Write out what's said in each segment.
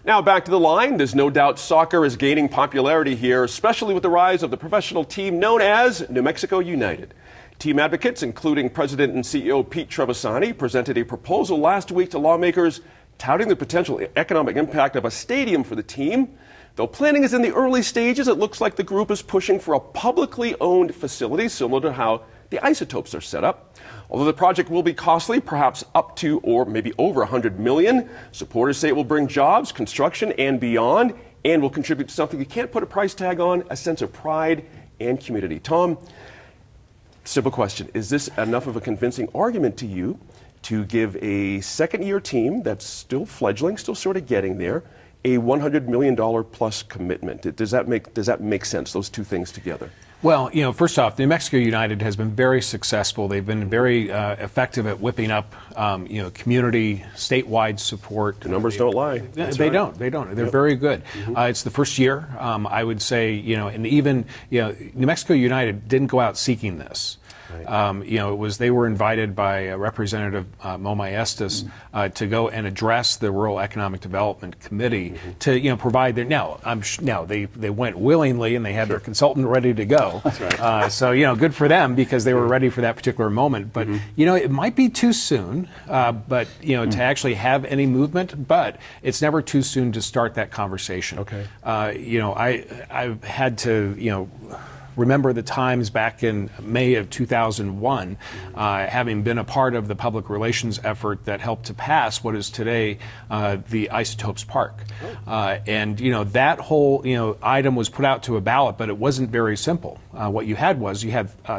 Now back to the line. There's no doubt soccer is gaining popularity here, especially with the rise of the professional team known as New Mexico United. Team advocates, including President and CEO Pete Trevisani, presented a proposal last week to lawmakers touting the potential economic impact of a stadium for the team. Though planning is in the early stages, it looks like the group is pushing for a publicly owned facility similar to how the Isotopes are set up. Although the project will be costly, perhaps up to or maybe over $100 million, supporters say it will bring jobs, construction, and beyond, and will contribute to something you can't put a price tag on, a sense of pride and community. Tom, simple question. Is this enough of a convincing argument to you to give a second-year team that's still fledgling, still sort of getting there, a $100 million plus commitment? Does that make sense, those two things together? Well, first off, New Mexico United has been very successful. They've been very effective at whipping up, community, statewide support. The numbers don't lie. They don't. They're very good. It's the first year, I would say, and even, New Mexico United didn't go out seeking this. Right. They were invited by Representative Mo Maestas to go and address the Rural Economic Development Committee to provide their now they went willingly and they had their consultant ready to go. That's right. So good for them because they were ready for that particular moment. But it might be too soon, but to actually have any movement. But it's never too soon to start that conversation. Okay. I've had to remember the times back in May of 2001, having been a part of the public relations effort that helped to pass what is today the Isotopes Park. And that whole item was put out to a ballot, but it wasn't very simple. What you had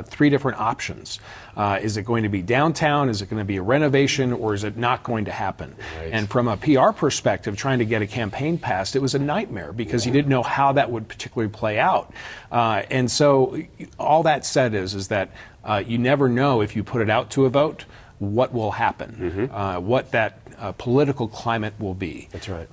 three different options. Is it going to be downtown? Is it going to be a renovation? Or is it not going to happen? Right. And from a PR perspective, trying to get a campaign passed, it was a nightmare because you didn't know how that would particularly play out. And so all that said is that you never know if you put it out to a vote what will happen, what that political climate will be. That's right.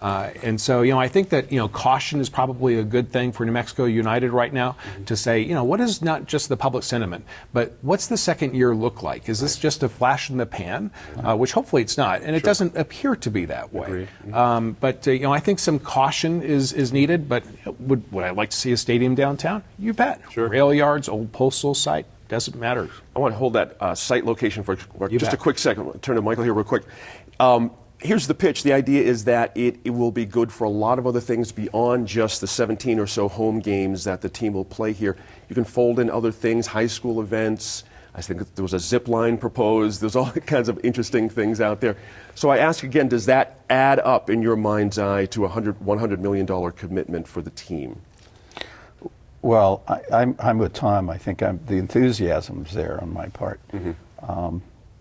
And so, I think that, caution is probably a good thing for New Mexico United right now to say, what is not just the public sentiment, but what's the second year look like? Is this just a flash in the pan, which hopefully it's not, and it doesn't appear to be that way. But, I think some caution is needed, but would I like to see a stadium downtown? You bet. Sure. Rail yards, old postal site. Doesn't matter. I want to hold that site location for just a quick second. I'll turn to Michael here real quick. Here's the pitch. The idea is that it will be good for a lot of other things beyond just the 17 or so home games that the team will play here. You can fold in other things, high school events. I think there was a zip line proposed. There's all kinds of interesting things out there. So I ask again, does that add up in your mind's eye to a $100 million commitment for the team? Well, I'm with Tom. I think the enthusiasm's there on my part.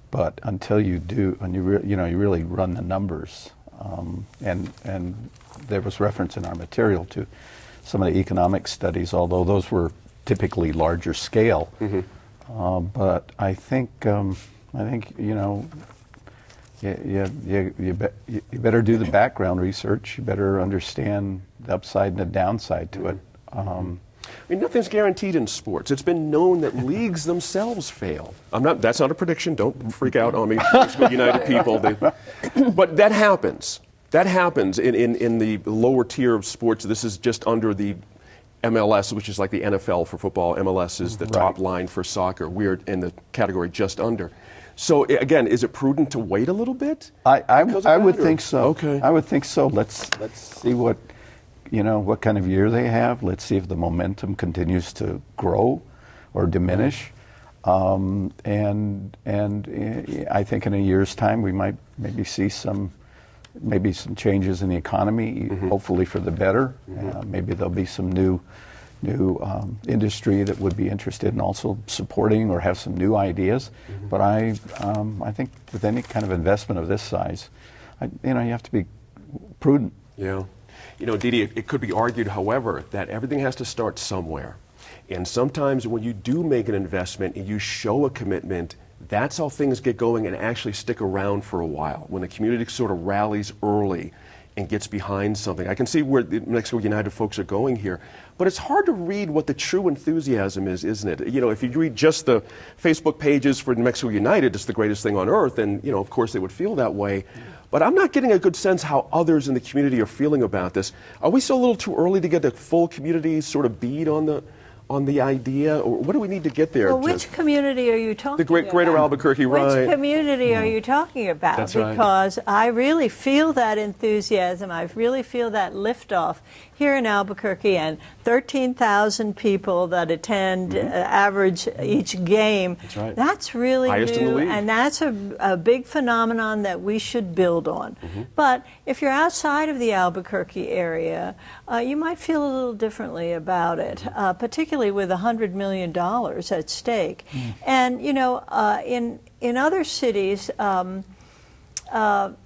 But until you do, and you really run the numbers, and there was reference in our material to some of the economic studies, although those were typically larger scale. But I think you better do the background research. You better understand the upside and the downside to it. Nothing's guaranteed in sports. It's been known that leagues themselves fail. That's not a prediction. Don't freak out on me, United people. But that happens. That happens in the lower tier of sports. This is just under the MLS, which is like the NFL for football. MLS is the top line for soccer. We're in the category just under. So again, is it prudent to wait a little bit? I would think so. Okay. I would think so. Let's see what kind of year they have. Let's see if the momentum continues to grow or diminish. And I think in a year's time we might maybe see some changes in the economy, hopefully for the better. Maybe there'll be some new industry that would be interested in also supporting or have some new ideas. But I think with any kind of investment of this size, you have to be prudent. Yeah. Didi, it could be argued, however, that everything has to start somewhere. And sometimes when you do make an investment and you show a commitment, that's how things get going and actually stick around for a while. When the community sort of rallies early and gets behind something. I can see where the New Mexico United folks are going here, but it's hard to read what the true enthusiasm is, isn't it? If you read just the Facebook pages for New Mexico United, it's the greatest thing on earth, and of course they would feel that way. but I'm not getting a good sense how others in the community are feeling about this. Are we still a little too early to get the full community sort of bead on the idea, or what do we need to get there? Well, which community are you talking about? The Greater Albuquerque, right? Which community are you talking about? That's right. Because I really feel that enthusiasm. I really feel that liftoff here in Albuquerque, and 13,000 people that attend average each game. That's right. That's really Highest in the new, league. and that's a big phenomenon that we should build on. But if you're outside of the Albuquerque area, you might feel a little differently about it, particularly with $100 million at stake. And, you know, in other cities,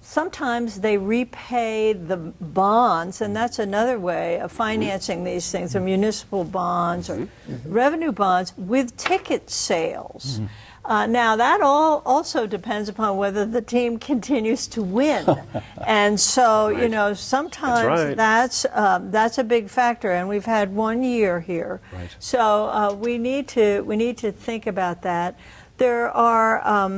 sometimes they repay the bonds, and that's another way of financing these things, or municipal bonds or revenue bonds, with ticket sales. Now, that also depends upon whether the team continues to win. And so, you know, sometimes that's a big factor, and we've had 1 year here. Right. So we need to think about that. There are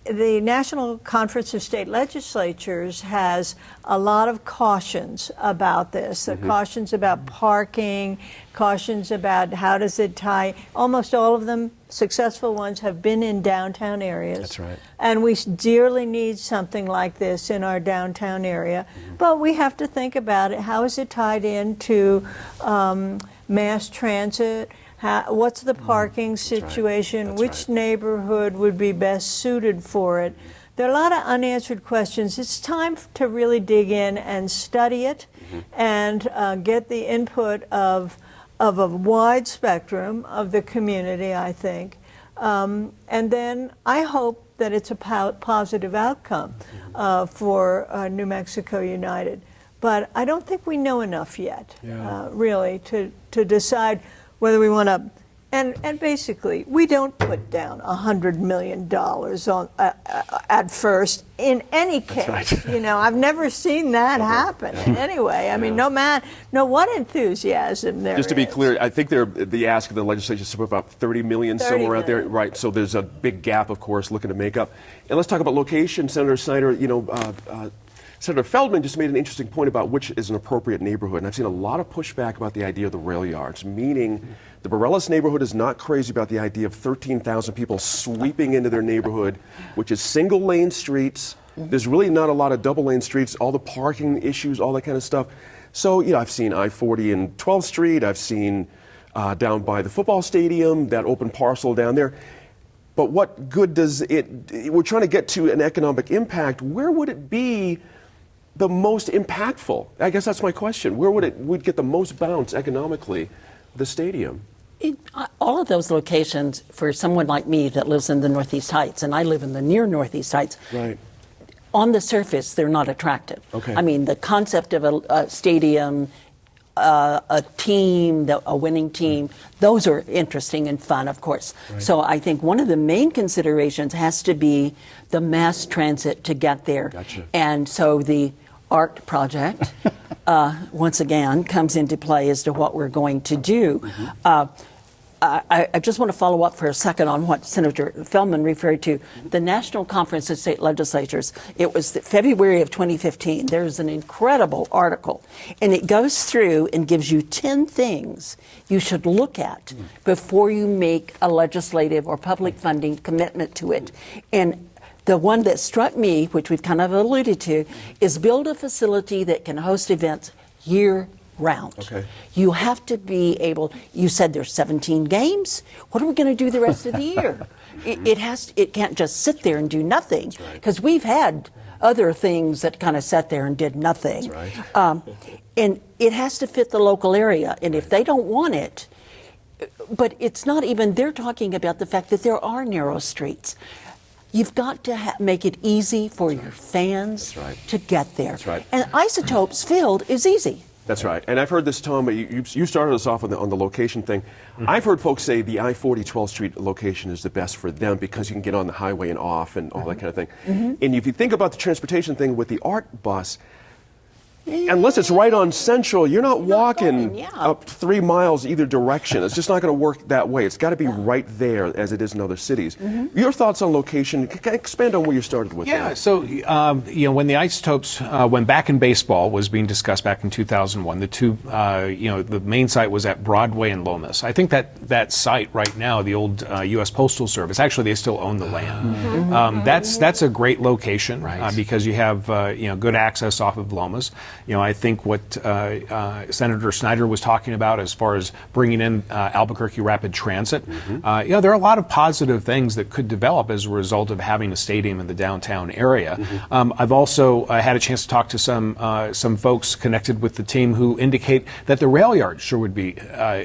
the National Conference of State Legislatures has a lot of cautions about this. The cautions about parking, cautions about how does it tie. Almost all of them, successful ones, have been in downtown areas. That's right. And we dearly need something like this in our downtown area. But we have to think about it. How is it tied into mass transit? What's the parking situation? That's Which right. neighborhood would be best suited for it? There are a lot of unanswered questions. It's time to really dig in and study it and get the input of a wide spectrum of the community, I think. And then I hope that it's a positive outcome for New Mexico United. But I don't think we know enough yet, really, to decide whether we want to, and basically, we don't put down $100 million on at first in any case. right. You know, I've never seen that happen. Anyway, I mean, no what enthusiasm there Just to be is. clear, I think the ask of the legislature is about 30 million 30 somewhere out there, million. right? So there's a big gap, of course, looking to make up. And let's talk about location, Senator Snyder. You know, Senator Feldman just made an interesting point about which is an appropriate neighborhood, and I've seen a lot of pushback about the idea of the rail yards, meaning the Bareilles neighborhood is not crazy about the idea of 13,000 people sweeping into their neighborhood, which is single-lane streets. There's really not a lot of double-lane streets, all the parking issues, all that kind of stuff. So, you know, I've seen I-40 and 12th Street. I've seen down by the football stadium, that open parcel down there. But what good does it, we're trying to get to an economic impact. Where would it be the most impactful? I guess that's my question. Where would get the most bounce economically? The stadium. All of those locations, for someone like me that lives in the Northeast Heights, and I live in the near Northeast Heights, Right. on the surface, they're not attractive. Okay. I mean, the concept of a stadium, a team, a winning team, those are interesting and fun, of course. Right. So I think one of the main considerations has to be the mass transit to get there. Gotcha. And so the ART project, once again, comes into play as to what we're going to do. I just want to follow up for a second on what Senator Feldman referred to. The National Conference of State Legislatures, it was February of 2015. There's an incredible article, and it goes through and gives you 10 things you should look at before you make a legislative or public funding commitment to it. And the one that struck me, which we've kind of alluded to, is build a facility that can host events year-round. Okay. You have to be able, you said there's 17 games. What are we going to do the rest of the year? It can't just sit there and do nothing. Because we've had other things that kind of sat there and did nothing. That's right. And it has to fit the local area. And if they don't want it, but it's not even, they're talking about the fact that there are narrow streets. You've got to make it easy for your fans to get there. That's right. And Isotopes Field is easy. That's right. And I've heard this, Tom, you started us off on the location thing. I've heard folks say the I-40 12th Street location is the best for them because you can get on the highway and off and all that kind of thing. And if you think about the transportation thing with the ART bus, unless it's right on Central, you're not walking going, yeah. up 3 miles either direction. It's just not going to work that way. It's got to be right there as it is in other cities. Your thoughts on location? Expand on where you started with. Yeah, that. so when the Isotopes, when Back in Baseball was being discussed back in 2001, the two, the main site was at Broadway and Lomas. I think that site right now, the old U.S. Postal Service, actually they still own the land. That's a great location because you have good access off of Lomas. I think what Senator Snyder was talking about as far as bringing in Albuquerque Rapid Transit, there are a lot of positive things that could develop as a result of having a stadium in the downtown area. I've also had a chance to talk to some folks connected with the team who indicate that the rail yard sure would be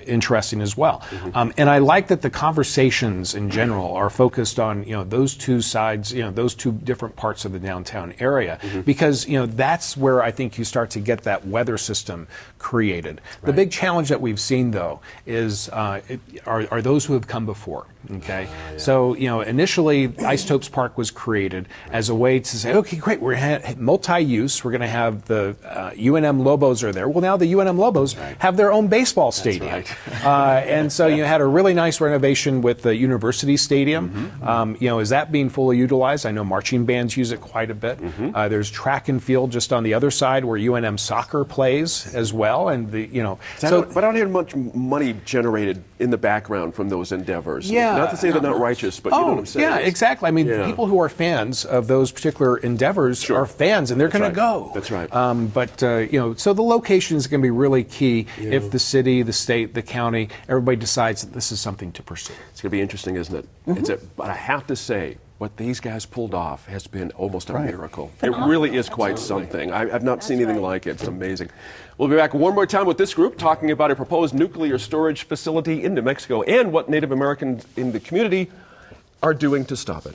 interesting as well. And I like that the conversations in general are focused on those two sides, those two different parts of the downtown area, because that's where I think you start to get that weather system created. The big challenge that we've seen, though, is are those who have come before. Okay, so initially Isotopes Park was created as a way to say, okay, great, we're multi-use. We're going to have the UNM Lobos are there. Well, now the UNM Lobos have their own baseball stadium, and so you had a really nice renovation with the University Stadium. Is that being fully utilized? I know marching bands use it quite a bit. There's track and field just on the other side where UNM soccer plays as well, and but I don't hear much money generated in the background from those endeavors. Not to say they're not righteous, but you know what I'm saying. Yeah, exactly. I mean, people who are fans of those particular endeavors are fans, and they're going to go. That's right. So the location is going to be really key if the city, the state, the county, everybody decides that this is something to pursue. It's going to be interesting, isn't it? But I have to say, what these guys pulled off has been almost a miracle. It really is quite something. I've not seen anything like it. It's amazing. We'll be back one more time with this group talking about a proposed nuclear storage facility in New Mexico and what Native Americans in the community are doing to stop it.